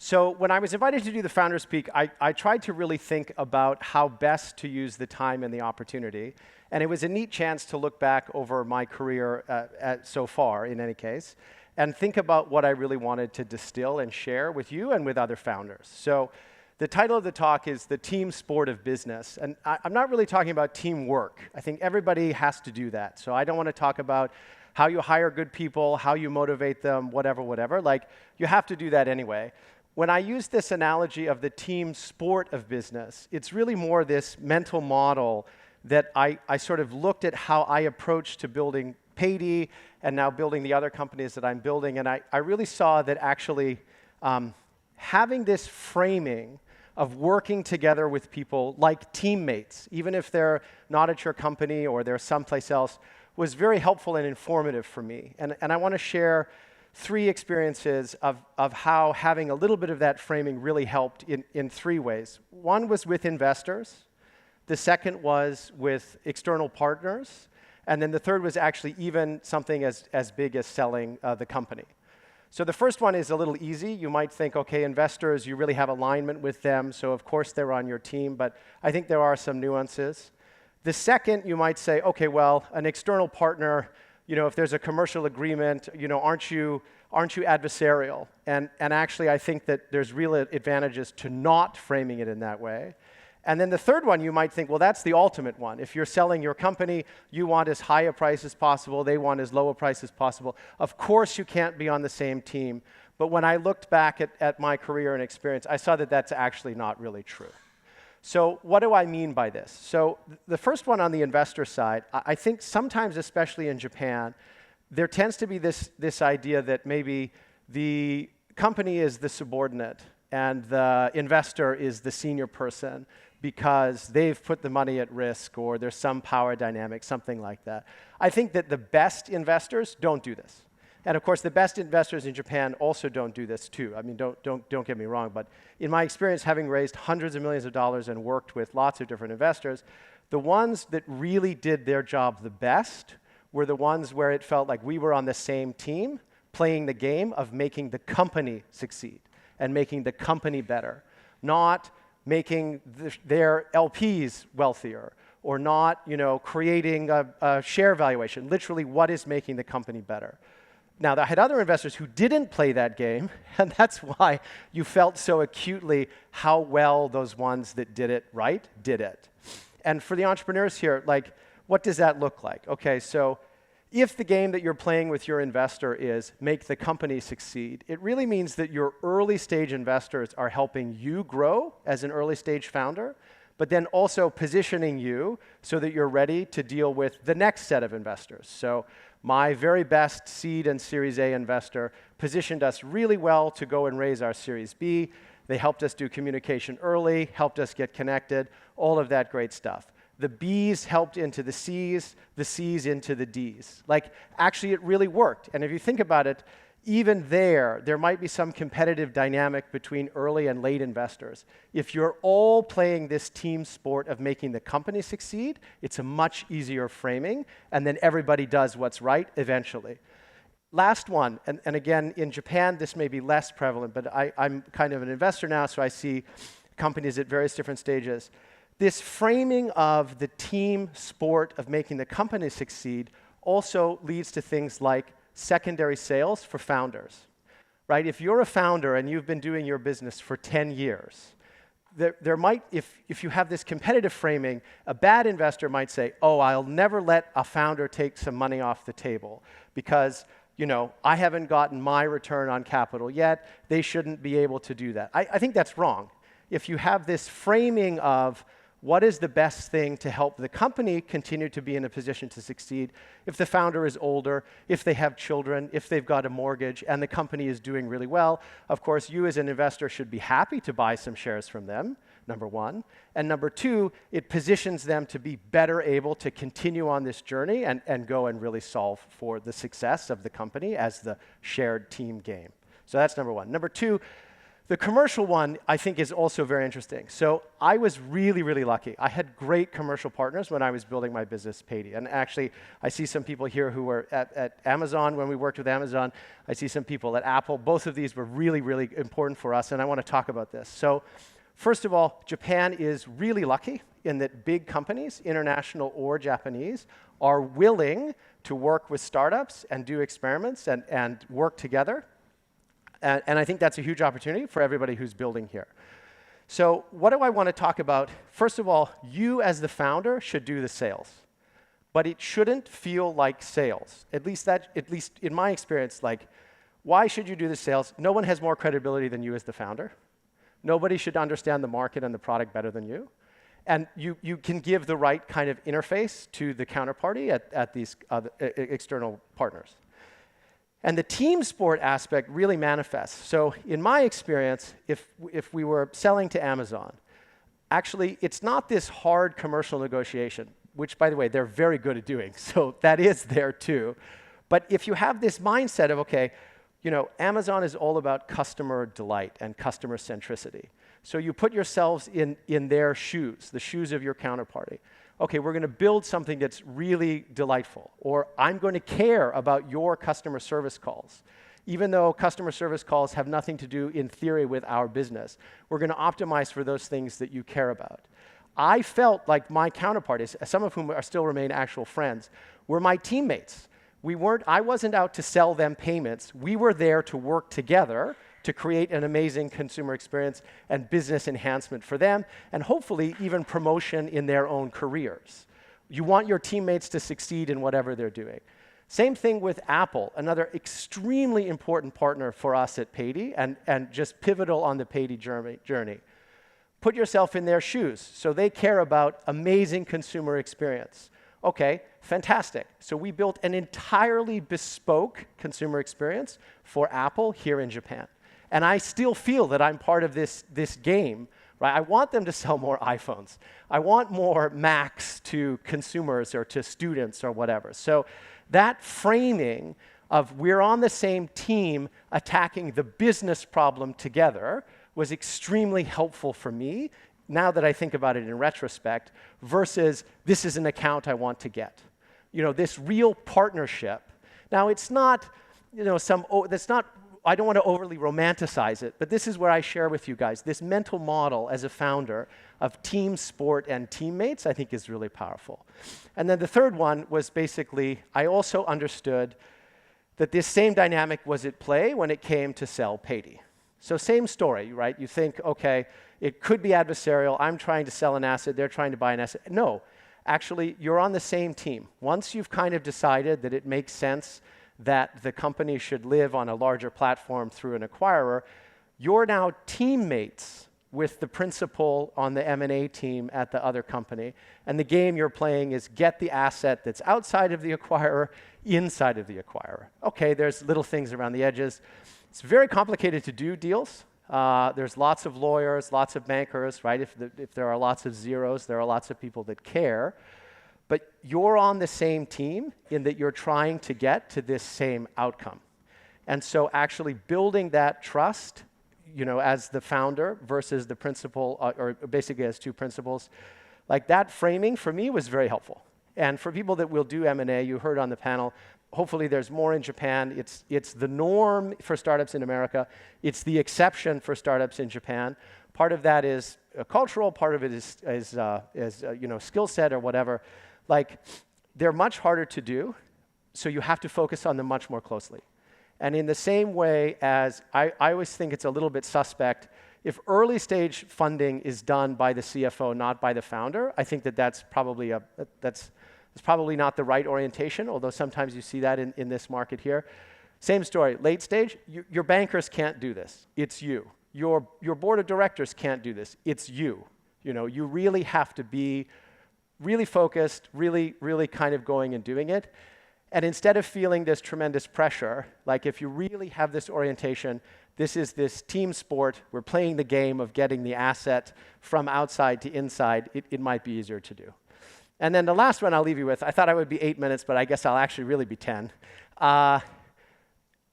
So when I was invited to do the Founders Peak, I tried to really think about how best to use the time and the opportunity. And it was a neat chance to look back over my career so far, in any case, and think about what I really wanted to distill and share with you and with other founders. So the title of the talk is The Team Sport of Business. And I'm not really talking about teamwork. I think everybody has to do that. So I don't want to talk about how you hire good people, how you motivate them, whatever. Like, you have to do that anyway. When I use this analogy of the team sport of business, it's really more this mental model that I sort of looked at how I approached to building Paidy and now building the other companies that I'm building. And I really saw that actually having this framing of working together with people like teammates, even if they're not at your company or they're someplace else, was very helpful and informative for me. And I want to share 3 experiences of how having a little bit of that framing really helped in 3 ways. One was with investors. The second was with external partners. And then the third was actually even something as big as selling the company. So the first one is a little easy. You might think, OK, investors, you really have alignment with them, so of course they're on your team. But I think there are some nuances. The second, you might say, OK, well, an external partner, if there's a commercial agreement, aren't you adversarial? And actually, I think that there's real advantages to not framing it in that way. And then the third one, you might think, well, that's the ultimate one. If you're selling your company, you want as high a price as possible. They want as low a price as possible. Of course, you can't be on the same team. But when I looked back at my career and experience, I saw that that's actually not really true. So what do I mean by this? So the first one on the investor side, I think sometimes, especially in Japan, there tends to be this idea that maybe the company is the subordinate and the investor is the senior person because they've put the money at risk or there's some power dynamic, something like that. I think that the best investors don't do this. And of course, the best investors in Japan also don't do this too. I mean, don't get me wrong, but in my experience, having raised hundreds of millions of dollars and worked with lots of different investors, the ones that really did their job the best were the ones where it felt like we were on the same team, playing the game of making the company succeed and making the company better, not making their LPs wealthier or not, creating a share valuation. Literally, what is making the company better? Now, I had other investors who didn't play that game, and that's why you felt so acutely how well those ones that did it right did it. And for the entrepreneurs here, what does that look like? OK, so if the game that you're playing with your investor is make the company succeed, it really means that your early stage investors are helping you grow as an early stage founder, but then also positioning you so that you're ready to deal with the next set of investors. So my very best seed and Series A investor positioned us really well to go and raise our Series B. They helped us do communication early, helped us get connected, all of that great stuff. The Bs helped into the Cs into the Ds. Actually, it really worked. And if you think about it, even there might be some competitive dynamic between early and late investors. If you're all playing this team sport of making the company succeed, it's a much easier framing, and then everybody does what's right eventually. Last one, and again, in Japan, this may be less prevalent, but I'm kind of an investor now, so I see companies at various different stages. This framing of the team sport of making the company succeed also leads to things like secondary sales for founders, right? If you're a founder and you've been doing your business for 10 years, there might, if you have this competitive framing, a bad investor might say, oh, I'll never let a founder take some money off the table because, I haven't gotten my return on capital yet. They shouldn't be able to do that. I think that's wrong. If you have this framing of what is the best thing to help the company continue to be in a position to succeed if the founder is older, if they have children, if they've got a mortgage, and the company is doing really well? Of course, you as an investor should be happy to buy some shares from them, number one. And number two, it positions them to be better able to continue on this journey and go and really solve for the success of the company as the shared team game. So that's number one. Number two, The commercial one, I think, is also very interesting. So I was really, really lucky. I had great commercial partners when I was building my business, Paidy. And actually, I see some people here who were at Amazon when we worked with Amazon. I see some people at Apple. Both of these were really, really important for us, and I want to talk about this. So first of all, Japan is really lucky in that big companies, international or Japanese, are willing to work with startups and do experiments and work together. And I think that's a huge opportunity for everybody who's building here. So what do I want to talk about? First of all, you as the founder should do the sales. But it shouldn't feel like sales. At least in my experience, like, why should you do the sales? No one has more credibility than you as the founder. Nobody should understand the market and the product better than you. And you can give the right kind of interface to the counterparty at these external partners. And the team sport aspect really manifests. So in my experience, if we were selling to Amazon, actually, it's not this hard commercial negotiation, which, by the way, they're very good at doing. So that is there, too. But if you have this mindset of, OK, Amazon is all about customer delight and customer centricity. So you put yourselves in their shoes, the shoes of your counterparty. OK, we're going to build something that's really delightful. Or I'm going to care about your customer service calls. Even though customer service calls have nothing to do, in theory, with our business, we're going to optimize for those things that you care about. I felt like my counterparties, some of whom still remain actual friends, were my teammates. I wasn't out to sell them payments. We were there to work together to create an amazing consumer experience and business enhancement for them, and hopefully even promotion in their own careers. You want your teammates to succeed in whatever they're doing. Same thing with Apple, another extremely important partner for us at Paidy, and just pivotal on the Paidy journey. Put yourself in their shoes. So they care about amazing consumer experience. OK, fantastic. So we built an entirely bespoke consumer experience for Apple here in Japan. And I still feel that I'm part of this game. Right? I want them to sell more iPhones. I want more Macs to consumers or to students or whatever. So that framing of we're on the same team attacking the business problem together was extremely helpful for me, now that I think about it in retrospect, versus this is an account I want to get. This real partnership. Now, it's not, that's not, I don't want to overly romanticize it, but this is where I share with you guys. This mental model as a founder of team sport and teammates, I think, is really powerful. And then the third one was basically, I also understood that this same dynamic was at play when it came to sell Paidy. So same story, right? You think, OK, it could be adversarial. I'm trying to sell an asset. They're trying to buy an asset. No, actually, you're on the same team. Once you've kind of decided that it makes sense that the company should live on a larger platform through an acquirer, you're now teammates with the principal on the M&A team at the other company. And the game you're playing is get the asset that's outside of the acquirer inside of the acquirer. OK, there's little things around the edges. It's very complicated to do deals. There's lots of lawyers, lots of bankers, right? If there are lots of zeros, there are lots of people that care. But you're on the same team in that you're trying to get to this same outcome. And so actually building that trust, as the founder versus the principal, or basically as two principals, like that framing for me was very helpful. And for people that will do M&A, you heard on the panel, hopefully there's more in Japan. It's the norm for startups in America. It's the exception for startups in Japan. Part of that is cultural. Part of it is skill set or whatever. Like, they're much harder to do, so you have to focus on them much more closely. And in the same way as I always think it's a little bit suspect, if early stage funding is done by the CFO, not by the founder, I think that's probably not the right orientation, although sometimes you see that in this market here. Same story, late stage, your bankers can't do this. It's you. Your board of directors can't do this. It's you. You really have to be really focused, really kind of going and doing it. And instead of feeling this tremendous pressure, like if you really have this orientation, this is this team sport, we're playing the game of getting the asset from outside to inside, it might be easier to do. And then the last one I'll leave you with, I thought I would be 8 minutes, but I guess I'll actually really be 10.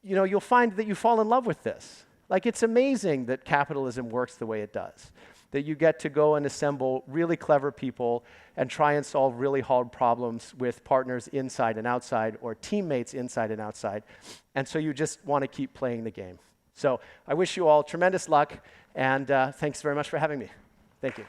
You'll find that you fall in love with this. Like, it's amazing that capitalism works the way it does, that you get to go and assemble really clever people and try and solve really hard problems with partners inside and outside, or teammates inside and outside. And so you just want to keep playing the game. So I wish you all tremendous luck, and thanks very much for having me. Thank you.